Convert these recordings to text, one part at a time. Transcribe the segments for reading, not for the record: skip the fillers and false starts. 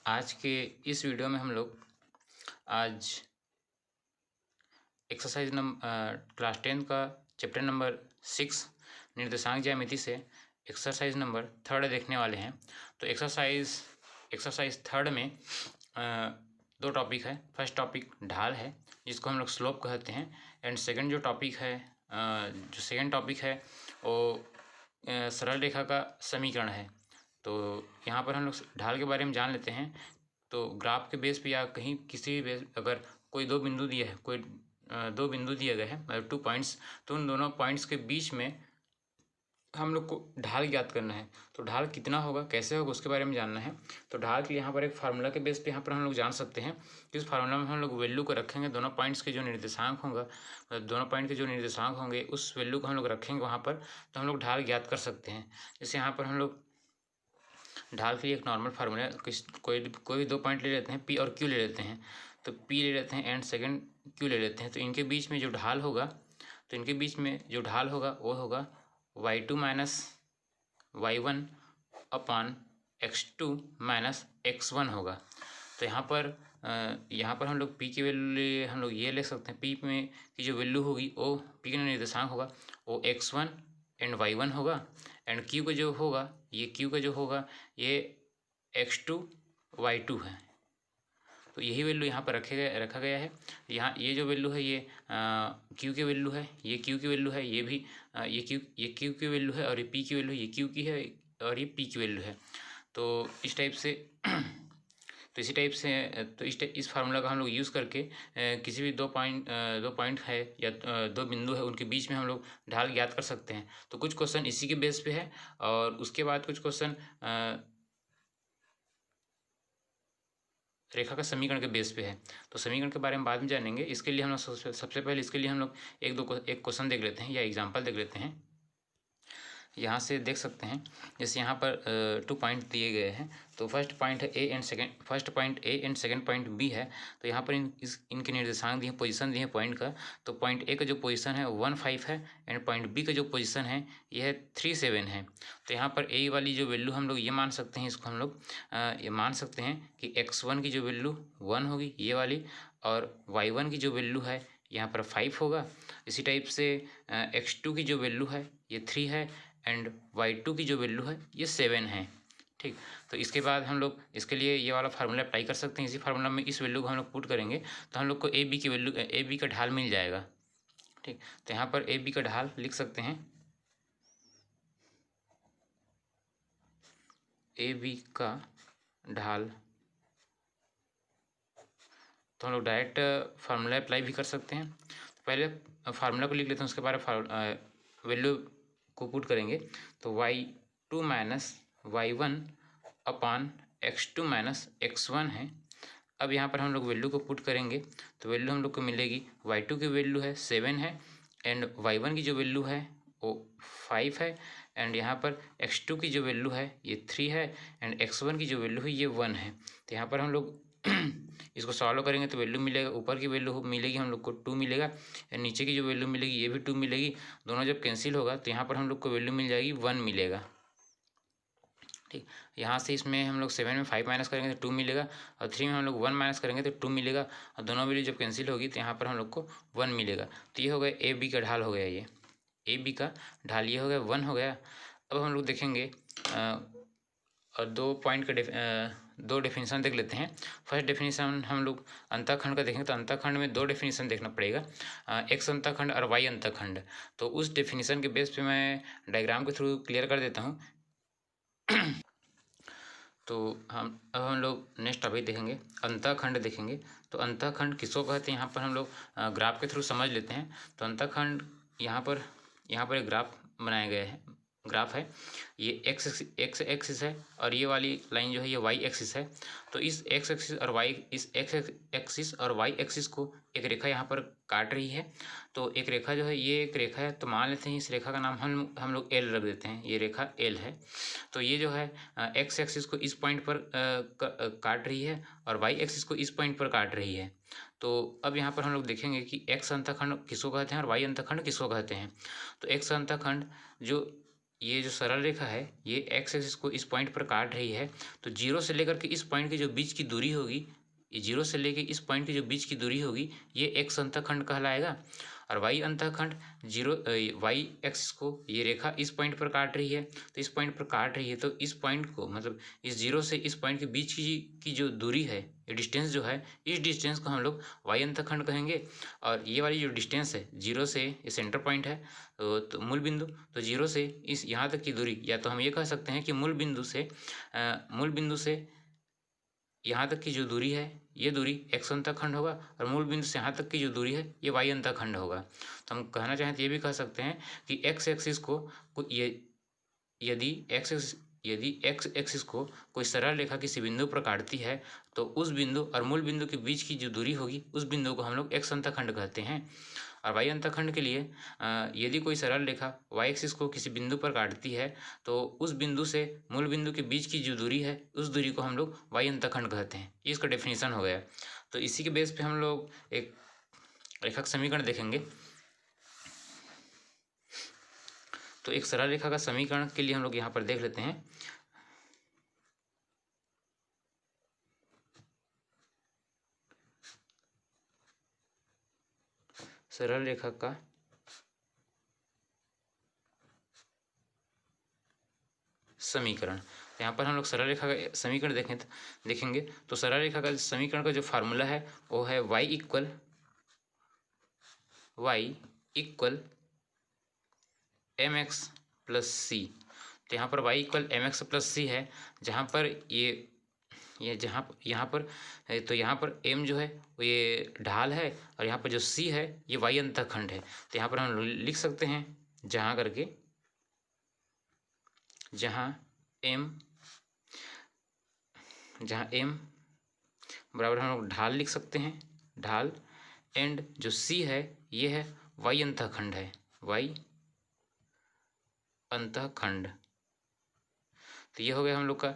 आज के इस वीडियो में हम लोग आज एक्सरसाइज क्लास 10 का चैप्टर नंबर 6 निर्देशांक ज्यामिति से एक्सरसाइज नंबर 3 देखने वाले हैं। तो एक्सरसाइज 3 में दो टॉपिक है। फर्स्ट टॉपिक ढाल है जिसको हम लोग स्लोप कहते हैं, एंड सेकंड जो टॉपिक है जो सेकंड टॉपिक है वो सरल रेखा का समीकरण है। तो यहाँ पर हम लोग ढाल के बारे में जान लेते हैं। तो ग्राफ के बेस पे या कहीं किसी भी बेस अगर कोई दो बिंदु दिए है, कोई दो बिंदु दिए गए हैं मतलब 2 पॉइंट्स, तो उन दोनों पॉइंट्स के बीच में हम लोग को ढाल ज्ञात करना है। तो ढाल कितना होगा, कैसे होगा, उसके बारे में जानना है। तो ढाल के यहाँ पर एक फार्मूला के बेस पे यहाँ पर हम लोग जान सकते हैं कि उस फार्मूला में हम लोग वैल्यू को रखेंगे, दोनों पॉइंट्स के जो निर्देशांक होगा, मतलब दोनों पॉइंट के जो निर्देशांक होंगे उस वैल्यू को हम लोग रखेंगे वहाँ पर, तो हम लोग ढाल ज्ञात कर सकते हैं। जैसे यहाँ पर हम लोग ढाल के लिए एक नॉर्मल फार्मूला, कोई भी दो पॉइंट ले लेते हैं, पी और क्यू ले लेते हैं। तो पी ले लेते हैं एंड सेकंड क्यू ले लेते हैं। तो इनके बीच में जो ढाल होगा, तो इनके बीच में जो ढाल होगा वो होगा y2 माइनस y1 अपान x2 माइनस x1 होगा। तो यहाँ पर हम लोग p की वैल्यू हम लोग ये ले सकते हैं। p में की जो वैल्यू होगी वो p का निर्देशांक होगा वो x1 एंड y1 होगा, एंड q का जो होगा ये x2 y2 है। तो यही वैल्यू यहाँ पर रखा गया है। यहाँ ये जो वैल्यू है ये क्यू की वैल्यू है, ये क्यू की वैल्यू है, ये भी ये क्यू की वैल्यू है, और ये पी की वैल्यू है, ये क्यू की है और ये पी की वैल्यू है। तो इस टाइप से इस फार्मूला का हम लोग यूज़ करके किसी भी दो पॉइंट है या दो बिंदु है उनके बीच में हम लोग ढाल ज्ञात कर सकते हैं। तो कुछ क्वेश्चन इसी के बेस पे है, और उसके बाद कुछ क्वेश्चन रेखा का समीकरण के बेस पे है। तो समीकरण के बारे में बाद में जानेंगे। इसके लिए हम लोग सबसे पहले इसके लिए हम लोग एक क्वेश्चन देख लेते हैं या एग्जाम्पल देख लेते हैं। यहाँ से देख सकते हैं, जैसे यहाँ पर 2 पॉइंट दिए गए हैं। तो फर्स्ट पॉइंट है first point A and second point B है। तो यहाँ पर इनके निर्देशांक दिए, पोजीशन दिए हैं पॉइंट का। तो पॉइंट ए का जो पोजीशन है 1,5 है, एंड पॉइंट बी का जो पोजीशन है ये है 3,7 है। तो यहाँ पर ए वाली जो वैल्यू हम लोग ये मान सकते हैं, इसको हम लोग ये मान सकते हैं कि x1 की जो वैल्यू 1 होगी ये वाली, और y1 की जो वैल्यू है यहाँ पर 5 होगा। इसी टाइप से x2 की जो वैल्यू है ये 3 है, एंड y2 की जो वैल्यू है ये 7 है। ठीक, तो इसके बाद हम लोग इसके लिए ये वाला फार्मूला अप्लाई कर सकते हैं। इसी फार्मूला में इस वैल्यू को हम लोग पुट करेंगे तो हम लोग को ए बी का ढाल मिल जाएगा। ठीक, तो यहाँ पर ए बी का ढाल लिख सकते हैं, ए बी का ढाल। तो हम लोग डायरेक्ट फार्मूला अप्लाई भी कर सकते हैं। तो पहले फार्मूला को लिख लेते हैं, उसके बाद वैल्यू को पुट करेंगे। तो y2 माइनस y1 अपान x2 माइनस x1 है। अब यहाँ पर हम लोग वैल्यू को पुट करेंगे तो वैल्यू हम लोग को मिलेगी, y2 की वैल्यू है 7 है, एंड y1 की जो वैल्यू है वो 5 है, एंड यहाँ पर x2 की जो वैल्यू है ये 3 है, एंड x1 की जो वैल्यू है ये 1 है। तो यहाँ पर हम लोग इसको सॉल्व करेंगे तो वैल्यू मिलेगा, ऊपर की वैल्यू मिलेगी हम लोग को 2 मिलेगा, और नीचे की जो वैल्यू मिलेगी ये भी 2 मिलेगी। दोनों जब कैंसिल होगा तो यहाँ पर हम लोग को वैल्यू मिल जाएगी 1 मिलेगा। ठीक, यहाँ से इसमें हम लोग 7 में 5 माइनस करेंगे तो 2 मिलेगा, और 3 में हम लोग 1 माइनस करेंगे तो 2 मिलेगा, और दोनों वैल्यू जब कैंसिल होगी तो यहाँ पर हम लोग को 1 मिलेगा। तो ये हो गया ए बी का ढाल हो गया, ये ए बी का ढाल ये हो गया 1 हो गया। अब हम लोग देखेंगे और दो डेफिनेशन देख लेते हैं। फर्स्ट डेफिनेशन हम लोग अंतःखंड का देखेंगे, तो अंतःखंड में दो डेफिनेशन देखना पड़ेगा, एक्स अंतःखंड और वाई अंतःखंड। तो उस डेफिनेशन के बेस पे मैं डायग्राम के थ्रू क्लियर कर देता हूँ। तो अब हम लोग नेक्स्ट टॉपिक देखेंगे, अंतःखंड देखेंगे। तो अंतःखंड किसको कहते हैं यहाँ पर हम लोग ग्राफ के थ्रू समझ लेते हैं। तो अंतःखंड यहाँ पर एक ग्राफ बनाया गया है, ग्राफ है, ये एक्स एक्सिस है, और ये वाली लाइन जो है ये वाई एक्सिस है। तो इस एक्स एक्सिस और वाई एक्सिस को एक रेखा यहाँ पर काट रही है। तो एक रेखा जो है ये एक रेखा है, तो मान लेते हैं इस रेखा का नाम हम लोग एल रख देते हैं, ये रेखा एल है। तो ये जो है एक्स एक्सिस को इस पॉइंट पर काट रही है, और वाई एक्सिस को इस पॉइंट पर काट रही है। तो अब यहाँ पर हम लोग देखेंगे कि एक्स अंतःखंड किसको कहते हैं और वाई अंतःखंड किसको कहते हैं। तो एक्स अंतःखंड जो ये जो सरल रेखा है ये एक्स एक्सिस को इस पॉइंट पर काट रही है, तो जीरो से लेकर के इस पॉइंट की जो बीच की दूरी होगी, ये जीरो से लेकर इस पॉइंट की जो बीच की दूरी होगी ये एक्स अंतःखंड कहलाएगा। और वाई अंतःखंड जीरो वाई एक्सिस को ये रेखा इस पॉइंट पर काट रही है, तो इस पॉइंट पर काट रही है तो इस पॉइंट को मतलब इस जीरो से इस पॉइंट के बीच की जो दूरी है, ये डिस्टेंस जो है, इस डिस्टेंस को हम लोग वाई अंतःखंड कहेंगे। और ये वाली जो डिस्टेंस है जीरो से, ये सेंटर पॉइंट है तो मूल बिंदु, तो जीरो से इस यहाँ तक की दूरी, या तो हम ये कह सकते हैं कि मूल बिंदु से यहाँ तक की जो दूरी है ये दूरी एक्स अंतःखंड होगा, और मूल बिंदु से यहाँ तक की जो दूरी है ये वाई अंतःखंड होगा। तो हम कहना चाहें तो ये भी कह सकते हैं कि एक्स एक्सिस को ये यदि एक्स एक्सिस को कोई सरल रेखा किसी बिंदु पर काटती है तो उस बिंदु और मूल बिंदु के बीच की जो दूरी होगी उस बिंदु को हम लोग एक्स अंतःखंड कहते हैं। और वाई अंतःखंड के लिए यदि कोई सरल रेखा वाई एक्सिस को किसी बिंदु पर काटती है तो उस बिंदु से मूल बिंदु के बीच की जो दूरी है उस दूरी को हम लोग वाई अंतःखंड कहते हैं। ये इसका डेफिनेशन हो गया। तो इसी के बेस पे हम लोग एक रेखा का समीकरण देखेंगे। तो एक सरल रेखा का समीकरण के लिए हम लोग यहाँ पर देख लेते हैं। सरल रेखा का समीकरण, यहाँ पर हम लोग सरल रेखा का समीकरण देखेंगे तो सरल रेखा का समीकरण का जो फार्मूला है वो है y इक्वल mx प्लस सी। तो यहाँ पर y equal mx plus c है, जहाँ पर ये यहाँ पर तो यहाँ पर m जो है वो ये ढाल है और यहाँ पर जो c है ये y अंतःखंड है। तो यहाँ पर हम लिख सकते हैं जहाँ m बराबर हम लोग ढाल लिख सकते हैं, ढाल, एंड जो c है ये है y अंतःखंड है, y अंतःखंड। तो ये हो गया हम लोग का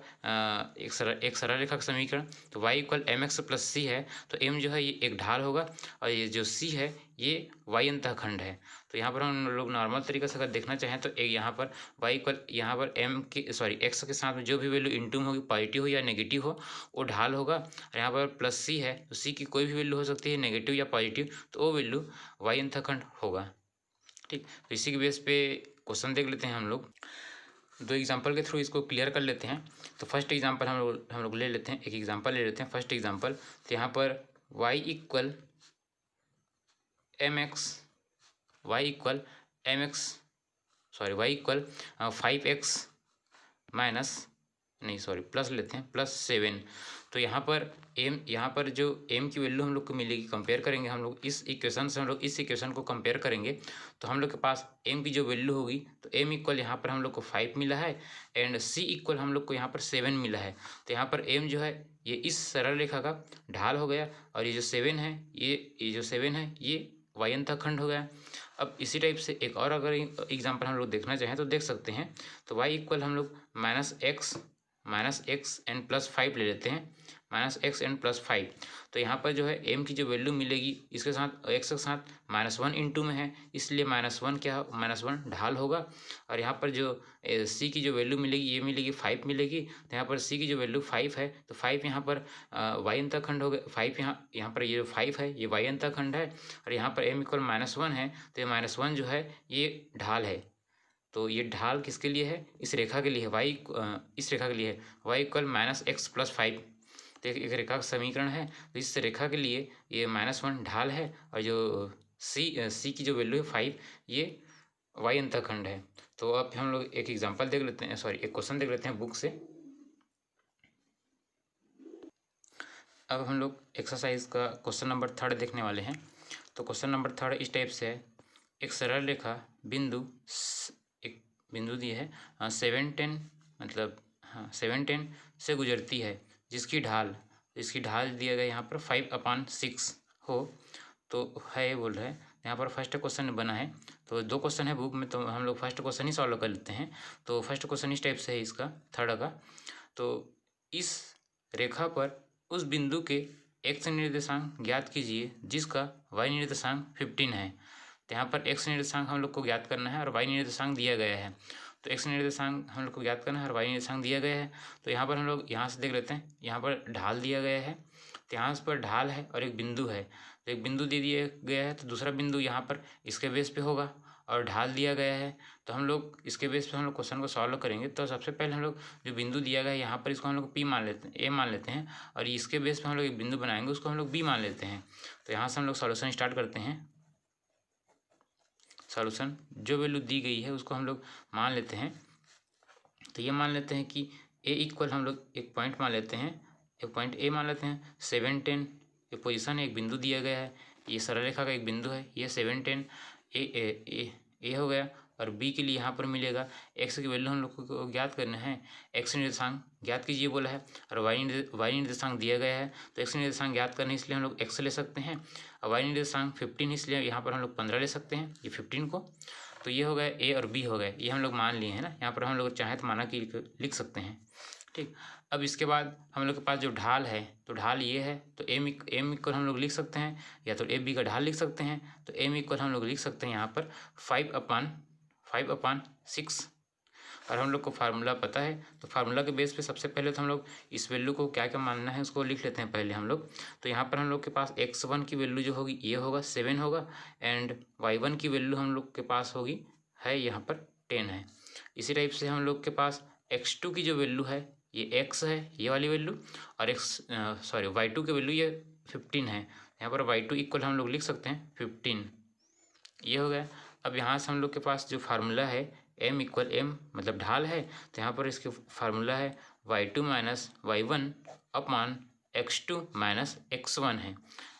एक सरल रेखा का समीकरण। तो y equal m x plus c है, तो m जो है ये एक ढाल होगा और ये जो c है ये y अंतःखंड है। तो यहाँ पर हम लोग नॉर्मल तरीके से अगर देखना चाहें तो एक यहाँ पर y इक्वल यहाँ पर x के साथ में जो भी वैल्यू इंटूम होगी, पॉजिटिव हो या नेगेटिव हो, वो ढाल होगा। और यहाँ पर प्लस c है तो c की कोई भी वैल्यू हो सकती है, नेगेटिव या पॉजिटिव, तो वो वैल्यू y अंतःखंड होगा। ठीक, तो इसी के बेस पे क्वेश्चन देख लेते हैं हम लोग। दो एग्जांपल के थ्रू इसको क्लियर कर लेते हैं। तो फर्स्ट एग्जांपल हम लोग ले लेते हैं, एक एग्जांपल ले लेते हैं। फर्स्ट एग्जांपल, तो यहाँ पर y equal five x minus plus लेते हैं +7। तो यहाँ पर जो m की वैल्यू हम लोग को मिलेगी, कंपेयर करेंगे हम लोग इस इक्वेशन से, हम लोग इस इक्वेशन को कंपेयर करेंगे तो हम लोग के पास m की जो वैल्यू होगी तो m इक्वल यहाँ पर हम लोग को 5 मिला है एंड c इक्वल हम लोग को यहाँ पर 7 मिला है। तो यहाँ पर m जो है ये इस सरल रेखा का ढाल हो गया और ये जो 7 है ये y अंतःखंड हो गया। अब इसी टाइप से एक और अगर एग्जांपल हम लोग देखना चाहें तो देख सकते हैं। तो y इक्वल हम लोग माइनस एक्स एंड +5 ले लेते हैं, -x एंड +5। तो यहाँ पर जो है m की जो वैल्यू मिलेगी इसके साथ x के साथ -1 इंटू में है, इसलिए -1 ढाल होगा। और यहाँ पर जो c की जो वैल्यू मिलेगी ये मिलेगी 5 मिलेगी। तो यहाँ पर c की जो वैल्यू 5 है तो 5 यहाँ पर y अंतःखंड हो गया। 5 यहाँ पर ये जो 5 है ये y अंतःखंड है और यहाँ पर m इक्वल -1 है, तो ये -1 जो है ये ढाल है। तो ये ढाल किसके लिए है? इस रेखा के लिए है, इस रेखा के लिए है y इक्वल -x + 5। तो एक रेखा का समीकरण है, तो इस रेखा के लिए ये -1 ढाल है और जो c की जो वैल्यू है 5 ये y अंतःखंड है। तो अब हम लोग एक एग्जांपल देख लेते हैं, एक क्वेश्चन देख लेते हैं बुक से। अब हम लोग एक्सरसाइज का क्वेश्चन नंबर 3 देखने वाले हैं। तो क्वेश्चन नंबर 3 इस टाइप से है, एक सरल रेखा बिंदु दिए है 710 से गुजरती है जिसकी ढाल दिया गया यहाँ पर 5/6 हो, तो है बोल रहा है। यहाँ पर फर्स्ट क्वेश्चन बना है, तो 2 क्वेश्चन है बुक में, तो हम लोग फर्स्ट क्वेश्चन ही सॉल्व कर लेते हैं। तो फर्स्ट क्वेश्चन इस टाइप से है इसका 3 का। तो इस रेखा पर उस बिंदु के x निर्देशांक ज्ञात कीजिए जिसका y निर्देशांक 15 है। तो यहाँ पर x निर्देशांक हम लोग को ज्ञात करना है और y निर्देशांक दिया गया है। तो x निर्देशांक हम लोग को ज्ञात करना है और y निर्देशांक दिया गया है। तो यहाँ पर हम लोग यहाँ से देख लेते हैं, यहाँ पर ढाल दिया गया है, तो यहाँ पर ढाल है और एक बिंदु है, तो एक बिंदु दे दिया गया है, तो दूसरा बिंदु यहाँ पर इसके बेस पे होगा और ढाल दिया गया है। तो हम लोग इसके बेस पे हम लोग क्वेश्चन को सॉल्व करेंगे। तो सबसे पहले हम लोग जो बिंदु दिया गया है यहाँ पर, इसको हम लोग P मान लेते हैं, A मान लेते हैं, और इसके बेस पे हम लोग एक बिंदु बनाएंगे, उसको हम लोग B मान लेते हैं। तो यहाँ से हम लोग सॉल्यूशन स्टार्ट करते हैं। सॉल्यूशन जो वैल्यू दी गई है उसको हम लोग मान लेते हैं। तो ये मान लेते हैं कि A इक्वल हम लोग एक पॉइंट मान लेते हैं, एक पॉइंट A मान लेते हैं। 7, 10 ये पोजीशन है, एक बिंदु दिया गया है, ये सरल रेखा का एक बिंदु है, ये 7, 10 ए हो गया। और B के लिए यहाँ पर मिलेगा x की वैल्यू हम लोग को ज्ञात करना है, x निर्देशांक ज्ञात कीजिए बोला है, और y निर्देशांक दिया गया है। तो x निर्देशांक ज्ञात करने इसलिए हम लोग x ले सकते हैं, और y निर्देशांक 15 इसलिए यहाँ पर हम लोग 15 ले सकते हैं, ये 15 को। तो ये हो गया A और B हो गए, ये हम लोग मान लिए हैं ना, यहाँ पर हम लोग चाहे तो माना कि लिख सकते हैं। ठीक, अब इसके बाद हम लोग के पास जो ढाल है, तो ढाल ये है, तो m इक्वल हम लोग लिख सकते हैं, या तो AB का ढाल लिख सकते हैं। तो m इक्वल हम लोग लिख सकते हैं यहाँ पर 5/6। और हम लोग को फार्मूला पता है, तो फार्मूला के बेस पे सबसे पहले तो हम लोग इस वैल्यू को क्या क्या मानना है उसको लिख लेते हैं पहले हम लोग। तो यहाँ पर हम लोग के पास x1 की वैल्यू जो होगी ये होगा 7 होगा, एंड y1 की वैल्यू हम लोग के पास होगी है यहाँ पर 10 है। इसी टाइप से हम लोग के पास x2 की जो वैल्यू है ये x है, ये वाली वैल्यू, और y2 की वैल्यू ये 15 है। यहाँ पर y2 इक्वल हम लोग लिख सकते हैं 15, ये हो गया। अब यहाँ से हम लोग के पास जो फार्मूला है m इक्वल m मतलब ढाल है, तो यहाँ पर इसके फार्मूला है y2 minus y1 upon x2 minus x1 है।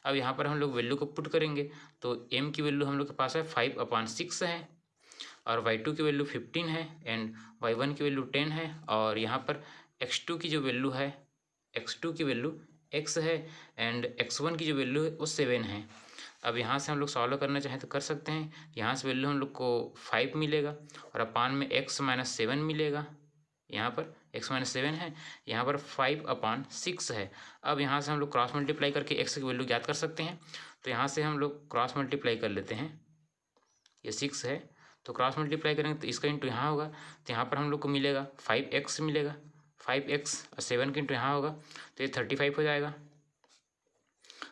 अब यहाँ पर हम लोग वैल्यू को पुट करेंगे, तो m की वैल्यू हम लोग के पास है 5/6 है, और y2 की वैल्यू 15 है, एंड y1 की वैल्यू 10 है, और यहाँ पर x2 की जो वैल्यू है, x2 की वैल्यू x है, एंड x1 की जो वैल्यू है वो 7 है। अब यहाँ से हम लोग सॉल्व करना चाहें तो कर सकते हैं। यहाँ से वैल्यू हम लोग को 5 मिलेगा, और अपान में x माइनस 7 मिलेगा, यहाँ पर x माइनस 7 है, यहाँ पर 5/6 है। अब यहाँ से हम लोग क्रॉस मल्टीप्लाई करके x की वैल्यू ज्ञात कर सकते हैं। तो यहाँ से हम लोग क्रॉस मल्टीप्लाई कर लेते हैं, ये 6 है, तो क्रॉस मल्टीप्लाई करेंगे तो इसका इंटू यहाँ होगा, तो यहाँ पर हम लोग को मिलेगा 5x मिलेगा, 5x और 7 के इंटू यहाँ होगा तो ये 35 हो जाएगा,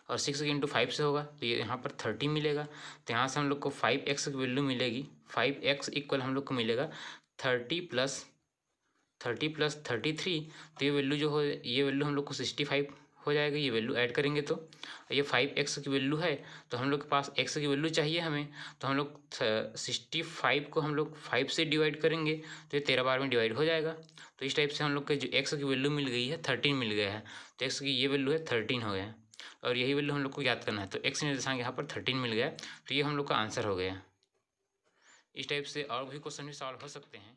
और 6 के इंटू 5 से होगा तो ये यहाँ पर 30 मिलेगा। तो यहाँ से हम लोग को 5x की वैल्यू मिलेगी, 5x इक्वल हम लोग को मिलेगा 30 प्लस 33। तो ये वैल्यू जो हो, ये वैल्यू हम लोग को 65 हो जाएगा, ये वैल्यू ऐड करेंगे तो ये 5x की वैल्यू है। तो हम लोग के पास x की वैल्यू चाहिए हमें, तो हम लोग 65 को हम लोग 5 से डिवाइड करेंगे तो ये 13 बार में डिवाइड हो जाएगा। तो इस टाइप से हम लोग के जो x की वैल्यू मिल गई है 13 मिल गया है, तो x की ये वैल्यू है 13 हो गया, और यही वैल्यू हम लोग को याद करना है। तो x निर्देशांक यहाँ पर 13 मिल गया, तो ये हम लोग का आंसर हो गया। इस टाइप से और भी क्वेश्चन भी सॉल्व हो सकते हैं।